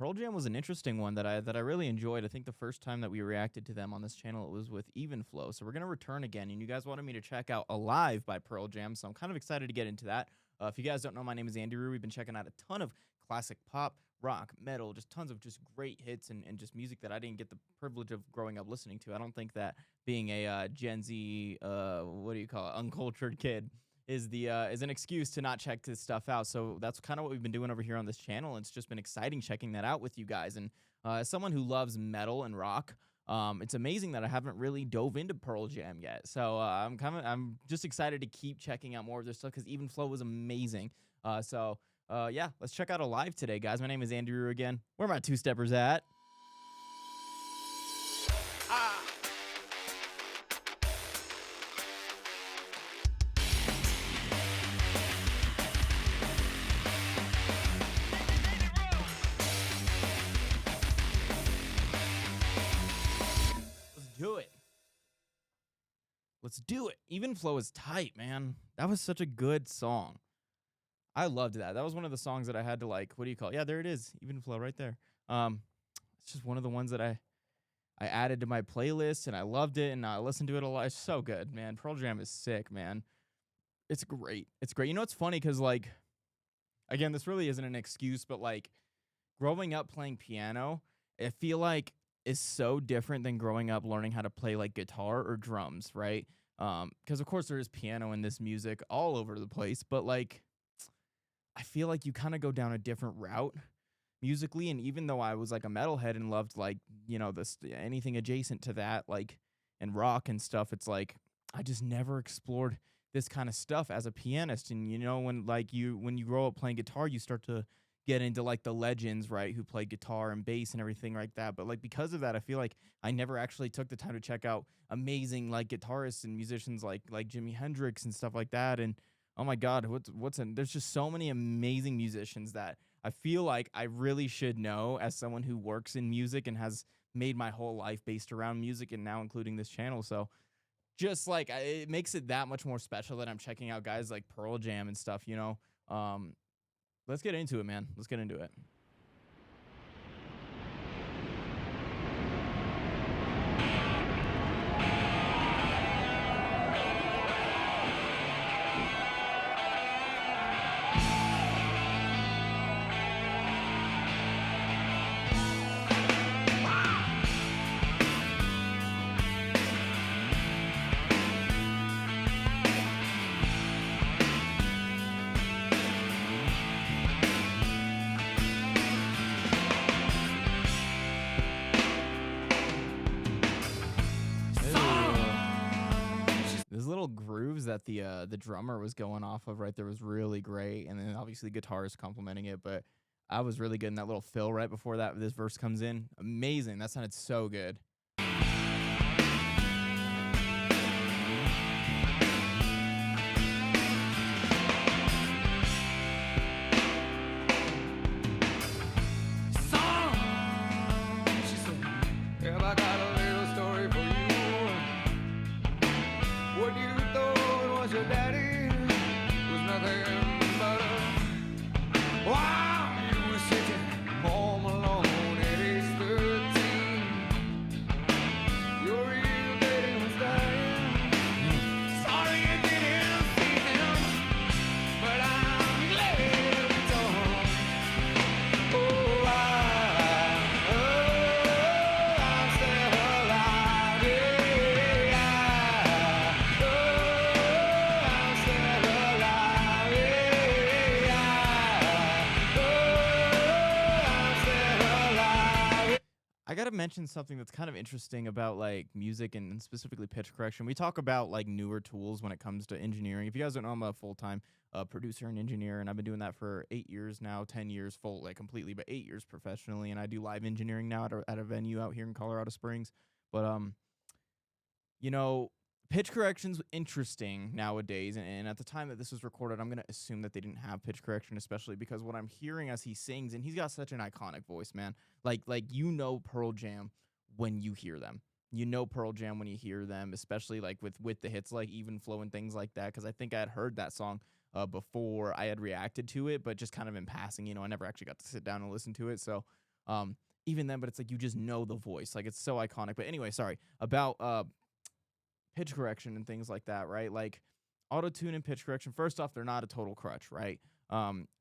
Pearl Jam was an interesting one that I really enjoyed. I think the first time that we reacted to them on this channel it was with Even Flow. So we're gonna return again, and you guys wanted me to check out Alive by Pearl Jam, so I'm kind of excited to get into that. If you guys don't know, my name is itsandiroo. We've been checking out a ton of classic pop, rock, metal, just tons of just great hits and just music that I didn't get the privilege of growing up listening to. I don't think that being a Gen Z, what do you call it, uncultured kid is an excuse to not check this stuff out. So that's kind of what we've been doing over here on this channel. It's just been exciting checking that out with you guys. And as someone who loves metal and rock, it's amazing that I haven't really dove into Pearl Jam yet. So I'm just excited to keep checking out more of their stuff because Even Flow was amazing. Yeah, let's check out Alive today, guys. My name is itsandiroo again. Where are my two-steppers at? Do it. Let's do it. Even Flow is tight, man. That was such a good song. I loved that. That was one of the songs that I had to like, what do you call it? Yeah, there it is. Even Flow right there. It's just one of the ones that I added to my playlist and I loved it and I listened to it a lot. It's so good, man. Pearl Jam is sick, man. It's great. It's great. You know, it's funny because like, again, this really isn't an excuse, but like growing up playing piano, I feel like is so different than growing up learning how to play like guitar or drums, right? Because of course there is piano in this music all over the place, but like I feel like you kind of go down a different route musically. And even though I was like a metalhead and loved like, you know, this anything adjacent to that, like and rock and stuff, it's like I just never explored this kind of stuff as a pianist. And you know, when you grow up playing guitar, you start to get into like the legends, right, who played guitar and bass and everything like that. But like because of that, I feel like I never actually took the time to check out amazing like guitarists and musicians like Jimi Hendrix and stuff like that. And oh my God, there's just so many amazing musicians that I feel like I really should know as someone who works in music and has made my whole life based around music and now including this channel. So just like it makes it that much more special that I'm checking out guys like Pearl Jam and stuff, you know. Let's get into it, man. Let's get into it. Little grooves that the drummer was going off of right there was really great, and then obviously the guitar is complementing it, but I was really good in that little fill right before this verse comes in. Amazing. That sounded so good. I gotta mention something that's kind of interesting about like music and specifically pitch correction. We talk about like newer tools when it comes to engineering. If you guys don't know, I'm a full-time producer and engineer, and I've been doing that for 8 years now, 10 years full, like completely, but 8 years professionally. And I do live engineering now at a venue out here in Colorado Springs. But you know, pitch correction's interesting nowadays, and at the time that this was recorded, I'm gonna assume that they didn't have pitch correction, especially because what I'm hearing as he sings, and he's got such an iconic voice, man. Like you know Pearl Jam when you hear them. You know Pearl Jam when you hear them, especially like with the hits like Even Flow and things like that. Because I think I had heard that song before I had reacted to it, but just kind of in passing. You know, I never actually got to sit down and listen to it. So Even then, but it's like you just know the voice, like it's so iconic. But anyway, sorry about pitch correction and things like that, right? Like auto tune and pitch correction. First off, they're not a total crutch, right?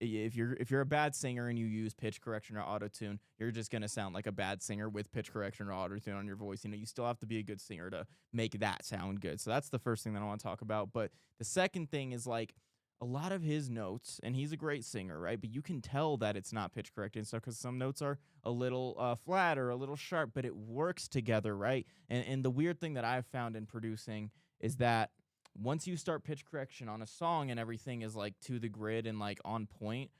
If you're a bad singer and you use pitch correction or auto tune, you're just gonna sound like a bad singer with pitch correction or auto tune on your voice. You know, you still have to be a good singer to make that sound good. So that's the first thing that I want to talk about. But the second thing is like a lot of his notes, and he's a great singer, right? But you can tell that it's not pitch corrected and stuff because some notes are a little flat or a little sharp, but it works together, right? And the weird thing that I've found in producing is that once you start pitch correction on a song and everything is like to the grid and like on point,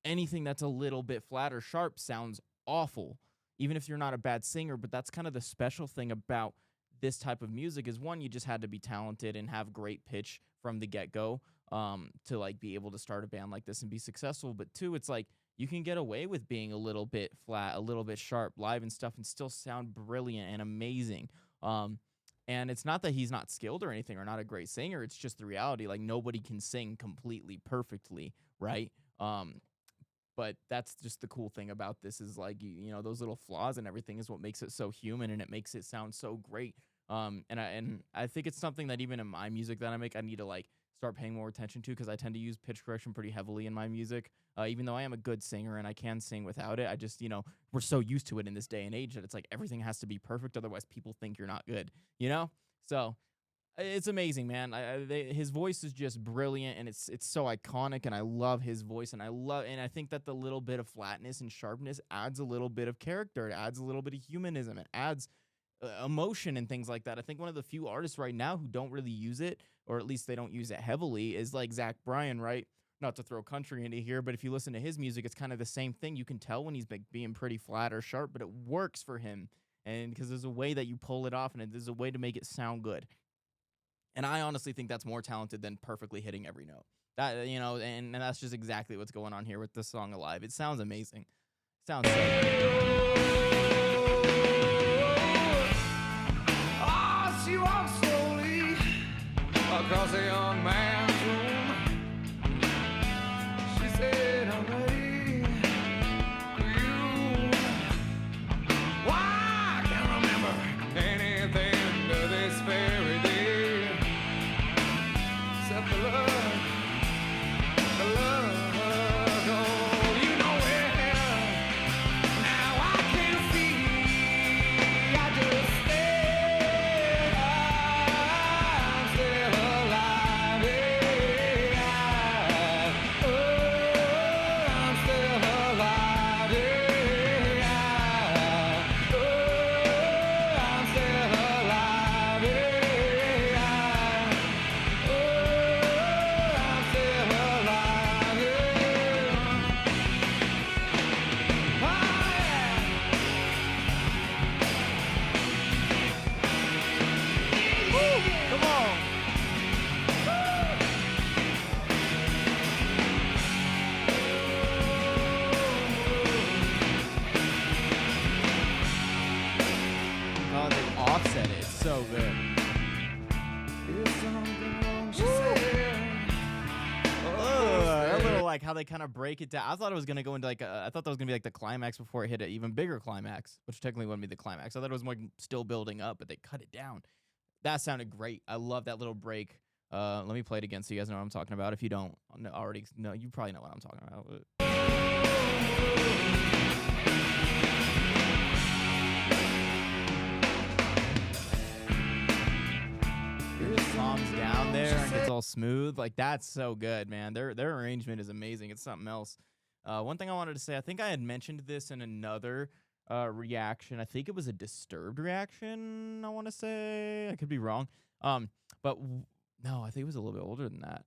anything that's a little bit flat or sharp sounds awful, even if you're not a bad singer. But that's kind of the special thing about this type of music is one, you just had to be talented and have great pitch from the get go, to like be able to start a band like this and be successful. But two, it's like you can get away with being a little bit flat, a little bit sharp live and stuff and still sound brilliant and amazing. And it's not that he's not skilled or anything or not a great singer. It's just the reality. Like nobody can sing completely perfectly, right? But that's just the cool thing about this is like you know those little flaws and everything is what makes it so human and it makes it sound so great. And I think it's something that even in my music that I make, I need to like start paying more attention to because I tend to use pitch correction pretty heavily in my music. Even though I am a good singer and I can sing without it, I just we're so used to it in this day and age that it's like everything has to be perfect, otherwise people think you're not good. You know, so it's amazing, man. His voice is just brilliant, and it's so iconic, and I love his voice, and I think that the little bit of flatness and sharpness adds a little bit of character. It adds a little bit of humanism. It adds emotion and things like that. I think one of the few artists right now who don't really use it, or at least they don't use it heavily, is like Zach Bryan, right? Not to throw country into here, but if you listen to his music, it's kind of the same thing. You can tell when he's being pretty flat or sharp, but it works for him. And because there's a way that you pull it off, and there's a way to make it sound good. And I honestly think that's more talented than perfectly hitting every note. And that's just exactly what's going on here with this song Alive. It sounds amazing. Sounds so good. Oh, she walks slowly across a young man's room. She said, I'm ready for you. Why I can't remember anything to this very day except the love. Oh, you know it. Now I can see. I just stay. I'm still alive. Yeah. Oh, I'm still alive. Yeah. Oh, I'm still alive. Yeah. Oh, I'm still alive. Yeah. Oh, yeah. Woo! Come on. Oh, they offset it. It's so good. Is something wrong, she said. That little like how they kind of break it down. I thought it was gonna go into like I thought that was gonna be like the climax before it hit an even bigger climax, which technically wouldn't be the climax. I thought it was like still building up, but they cut it down. That sounded great. I love that little break. Let me play it again so you guys know what I'm talking about. If you don't already know, you probably know what I'm talking about. It just calms down there and gets all smooth. Like that's so good, man. Their arrangement is amazing. It's something else. One thing I wanted to say, I think I had mentioned this in another reaction. I think it was a Disturbed reaction. I want to say I could be wrong. No, I think it was a little bit older than that.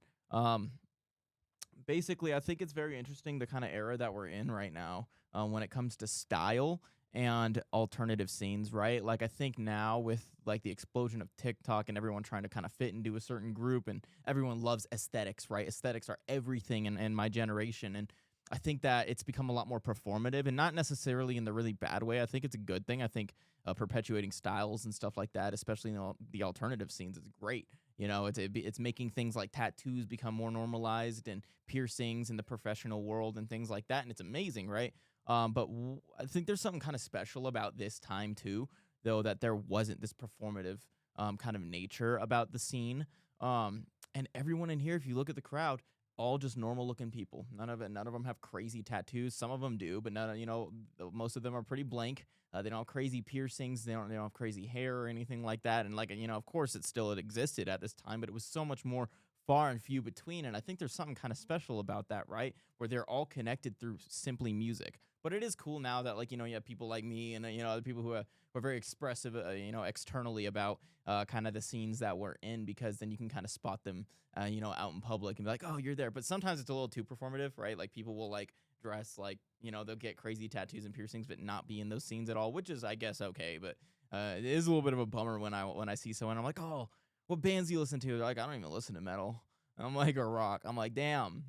Basically, I think it's very interesting the kind of era that we're in right now when it comes to style and alternative scenes, right? Like I think now with like the explosion of TikTok and everyone trying to kind of fit into a certain group and everyone loves aesthetics, right? Aesthetics are everything in my generation. And I think that it's become a lot more performative and not necessarily in the really bad way. I think it's a good thing. I think perpetuating styles and stuff like that, especially in the alternative scenes, is great. You know, it's making things like tattoos become more normalized and piercings in the professional world and things like that. And it's amazing, right? But I think there's something kind of special about this time too, though, that there wasn't this performative kind of nature about the scene. And everyone in here, if you look at the crowd, all just normal looking people. None of them have crazy tattoos. Some of them do, but none. Most of them are pretty blank. They don't have crazy piercings. They don't have crazy hair or anything like that. And like of course, it existed at this time, but it was so much more far and few between. And I think there's something kind of special about that, right? Where they're all connected through simply music. But it is cool now that you have people like me and other people who are very expressive, externally about kind of the scenes that we're in, because then you can kind of spot them, out in public and be like, oh, you're there. But sometimes it's a little too performative, right? Like people will like dress like, they'll get crazy tattoos and piercings, but not be in those scenes at all, which is, I guess, okay. But it is a little bit of a bummer when I see someone, I'm like, oh, what bands do you listen to? They're like, I don't even listen to metal. I'm like, or rock. I'm like, damn.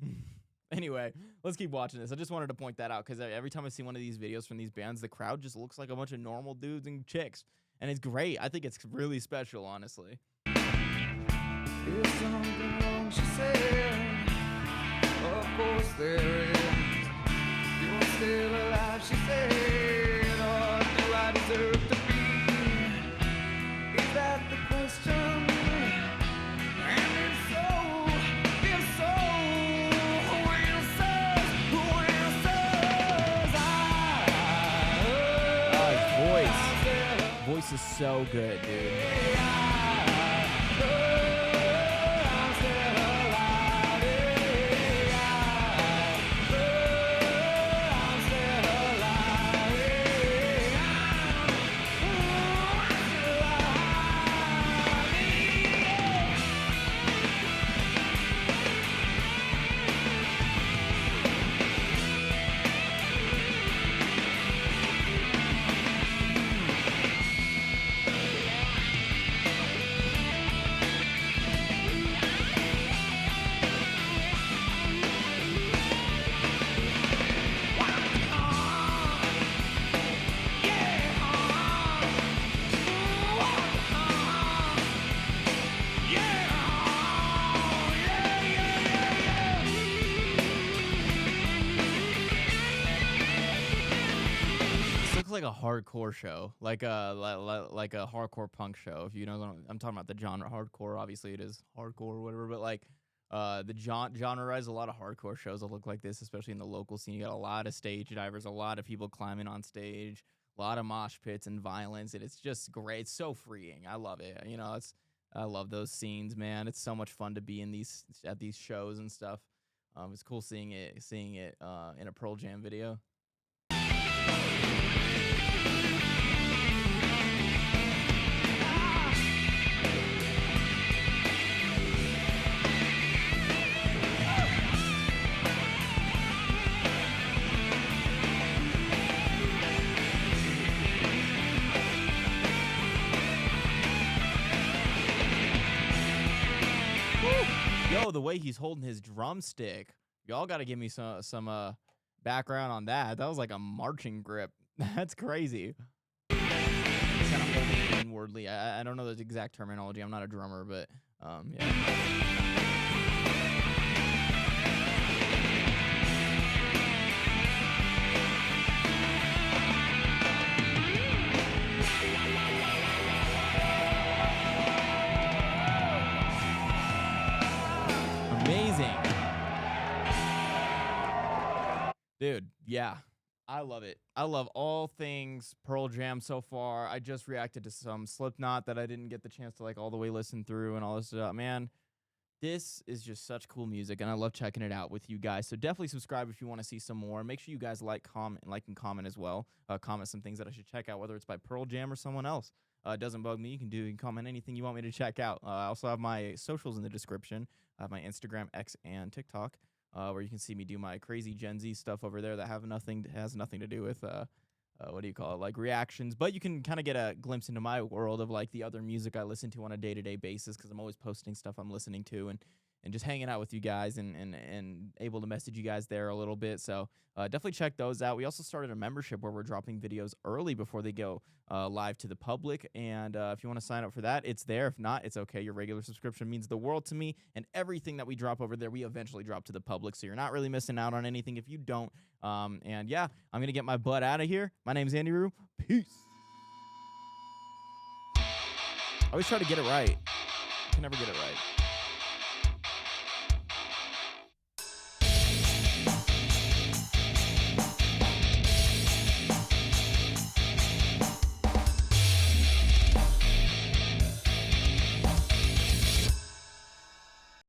Anyway, let's keep watching this. I just wanted to point that out because every time I see one of these videos from these bands, the crowd just looks like a bunch of normal dudes and chicks. And it's great. I think it's really special, honestly. Is something wrong, she said. Of course there is. You're still alive, she said. Or do I deserve to be? Is that the question? And if so, who answers? Voice is so good, dude. Like a hardcore show, like a hardcore punk show. If you know what I'm talking about, the genre hardcore. Obviously, it is hardcore or whatever, but like the genre is a lot of hardcore shows that look like this, especially in the local scene. You got a lot of stage divers, a lot of people climbing on stage, a lot of mosh pits and violence, and it's just great. It's so freeing. I love it. I love those scenes, man. It's so much fun to be in at these shows and stuff. It's cool seeing it in a Pearl Jam video. Yo, the way he's holding his drumstick, y'all got to give me some background on that. That was like a marching grip. That's crazy. He's kind of holding it inwardly. I don't know the exact terminology. I'm not a drummer, but yeah. Amazing. Dude, yeah. I love it. I love all things Pearl Jam so far. I just reacted to some Slipknot that I didn't get the chance to like all the way listen through and all this stuff. Man, this is just such cool music, and I love checking it out with you guys. So definitely subscribe if you want to see some more. Make sure you guys like and comment as well. Comment some things that I should check out, whether it's by Pearl Jam or someone else. It doesn't bug me. You can comment anything you want me to check out. I also have my socials in the description. I have my Instagram, X, and TikTok, where you can see me do my crazy Gen Z stuff over there that has nothing to do with like reactions. But you can kind of get a glimpse into my world of like the other music I listen to on a day-to-day basis, because I'm always posting stuff I'm listening to and just hanging out with you guys and able to message you guys there a little bit. So definitely check those out. We also started a membership where we're dropping videos early before they go live to the public. And if you want to sign up for that, it's there. If not, it's okay. Your regular subscription means the world to me. And everything that we drop over there, we eventually drop to the public. So you're not really missing out on anything if you don't. And yeah, I'm going to get my butt out of here. My name's itsandiroo. Peace. I always try to get it right. I can never get it right.